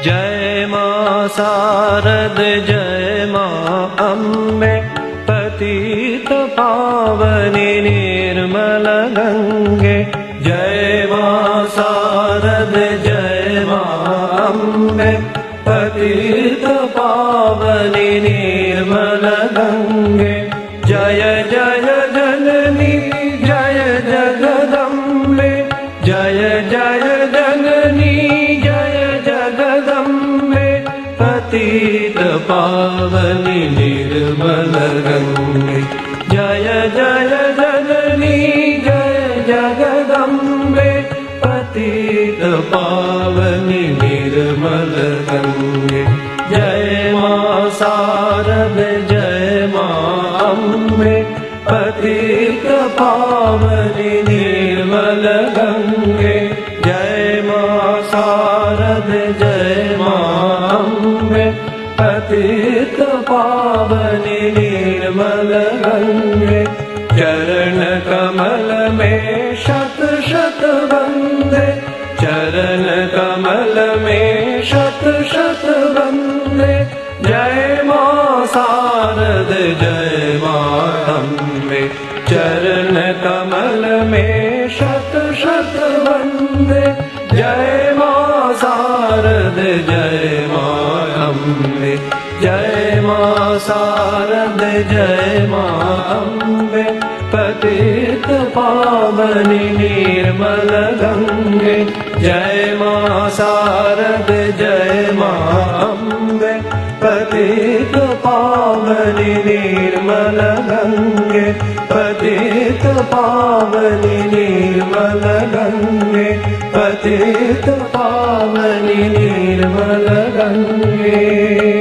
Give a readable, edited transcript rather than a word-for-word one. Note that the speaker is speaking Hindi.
जय मां शारद जय मां अम्बे पतित पावनी निर्मल गंगे। जय मां शारद जय मां अम्बे पतित पावनी निर्मल गंगे। जय जय जननी जय जगदम्बे जय जय जननी जय जगदम्बे पतित पावनी निर्मल गंगे। जय जय जननी जय जगदम्बे पतित पावनी निर्मल गंगे। जय मां शारद जय मां अम्बे पतित पावनी निर्मल गंगे। जय मां शारद जय मां अम्बे पतित पावनी निर्मल गंगे। चरण कमल में शत शत वंदे चरण कमल में शत शत वंदे। जय मां शारद जय मां अम्बे चरण कमल में शत शत वंदे। जय मां शारद जय मां अम्बे जय मां शारद जय मां अम्बे पतित पावनी निर्मल गंगे। जय मां शारद जय मां अम्बे पतित पावनी निर्मल गंगे। पतित पावनी निर्मल गंगे पतित पावनी निर्मल गंगे।